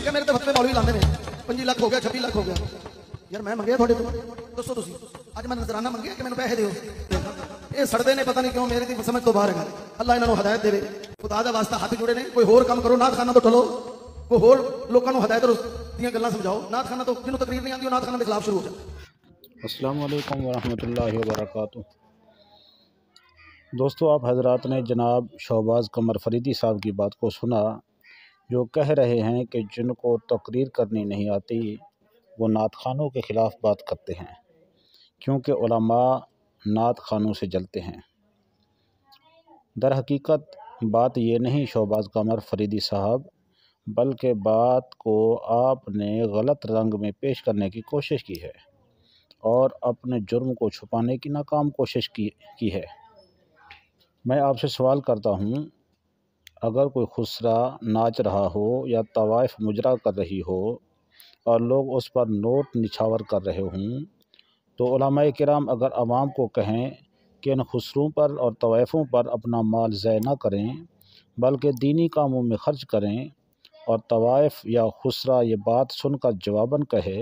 کہ میرے تو فتوے مولوی لاندے نے 25 ਲੱਖ ਹੋ ਗਿਆ 26 ਲੱਖ ਹੋ ਗਿਆ ਯਾਰ ਮੈਂ ਮੰਗਿਆ ਤੁਹਾਡੇ ਤੋਂ ਦੱਸੋ ਤੁਸੀਂ ਅੱਜ ਮੈਂ ਨਜ਼ਰਾਨਾ ਮੰਗਿਆ ਕਿ ਮੈਨੂੰ ਪੈਸੇ ਦਿਓ ਇਹ ਸੜਦੇ ਨੇ ਪਤਾ ਨਹੀਂ ਕਿਉਂ ਮੇਰੇ ਦੀ ਸਮਝ ਤੋਂ ਬਾਹਰ ਹੈ ਅੱਲਾ ਇਹਨਾਂ ਨੂੰ ਹਦਾਇਤ ਦੇਵੇ ਖੁਦਾ ਦਾ ਵਾਸਤਾ ਹੱਥ ਜੋੜੇ ਨੇ ਕੋਈ ਹੋਰ ਕੰਮ ਕਰੋ ਨਾਥ ਖਾਨਾ ਤੋਂ ਟਲੋ ਕੋਈ ਹੋਰ ਲੋਕਾਂ ਨੂੰ ਹਦਾਇਤ ਦੀਆਂ ਗੱਲਾਂ ਸਮਝਾਓ ਨਾਥ ਖਾਨਾ ਤੋਂ ਜਿਹਨੂੰ ਤਕਰੀਰ ਨਹੀਂ ਆਉਂਦੀ ਉਹ ਨਾਥ ਖਾਨਾ ਦੇ ਖਿਲਾਫ ਸ਼ੁਰੂ ਹੋ ਜਾਏ अस्सलाम वालेकुम वरहमतुल्लाहि वबरकातुहू। दोस्तों, आप हजरात ने जनाब शहबाज कमर फरीदी साहब की बात को सुना, जो कह रहे हैं कि जिनको तकरीर करनी नहीं आती वो नात खानों के ख़िलाफ़ बात करते हैं क्योंकि उलमा नात खानों से जलते हैं। दर हकीकत बात ये नहीं शहबाज कमर फरीदी साहब, बल्कि बात को आपने गलत रंग में पेश करने की कोशिश की है और अपने जुर्म को छुपाने की नाकाम कोशिश की है। मैं आपसे सवाल करता हूँ, अगर कोई खुसरा नाच रहा हो या तवाइफ मुजरा कर रही हो और लोग उस पर नोट निछावर कर रहे हों, तो उलमाए किराम अगर अवाम को कहें कि इन खुसरों पर और तवाइफ़ों पर अपना माल ज़ाय ना करें बल्कि दीनी कामों में खर्च करें, और तवाइफ या खुसरा ये बात सुनकर जवाबन कहे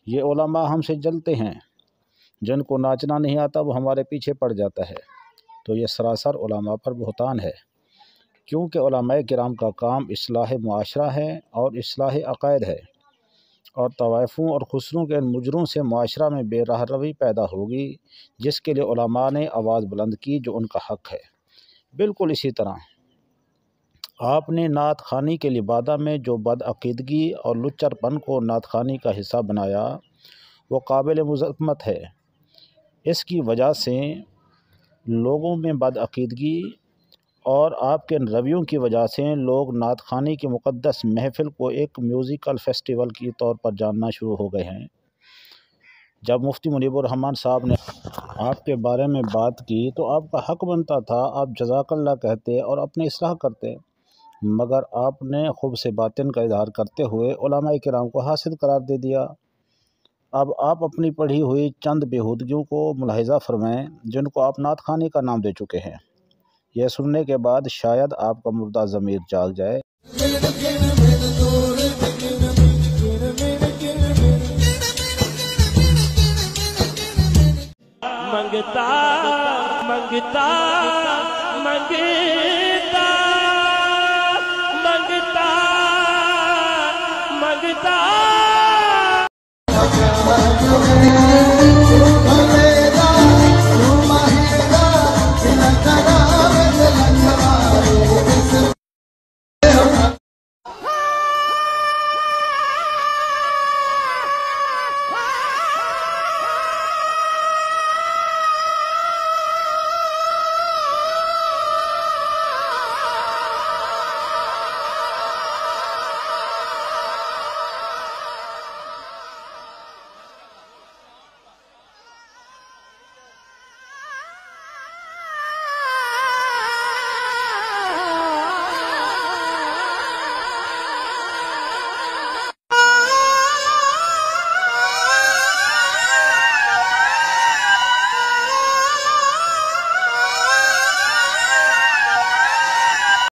ये उलमा हमसे जलते हैं, जिनको नाचना नहीं आता वो हमारे पीछे पड़ जाता है, तो ये सरासर उलमा पर बुहतान है। क्योंकि उलमाए किराम का काम इस्लाह मुआशरा है और इस्लाह अक़ायद है, और तवाइफ़ों और खुसरों के इन मुजरों से मुआशरा में बेरहरवी पैदा होगी, जिसके लिए उलमा ने आवाज़ बुलंद की जो उनका हक़ है। बिल्कुल इसी तरह आपने नात खानी के लिबादा में जो बदअक़ीदगी और लुच्चरपन को नात खानी का हिस्सा बनाया वो काबिल मुज़म्मत है। इसकी वजह से लोगों में बदअक़ीदगी और आपके रवैयों की वजह से लोग नात खानी की मुक़द्दस महफ़िल को एक म्यूज़िकल फेस्टिवल के तौर पर जानना शुरू हो गए हैं। जब मुफ्ती मुनीबुर रहमान साहब ने आपके बारे में बात की तो आपका हक़ बनता था आप जज़ाकल्लाह कहते और अपनी इस्लाह करते, मगर आपने ख़ुब से बातिन का इज़हार करते हुए उलमाए किराम को हासिद करार दे दिया। अब आप अपनी पढ़ी हुई चंद बेहूदगियों को मुलाहिज़ा फरमाएँ जिनको आप नात खानी का नाम दे चुके हैं। यह सुनने के बाद शायद आपका मुर्दा ज़मीर जाग जाए। मंगता मंगता मंगता मंगता मंगता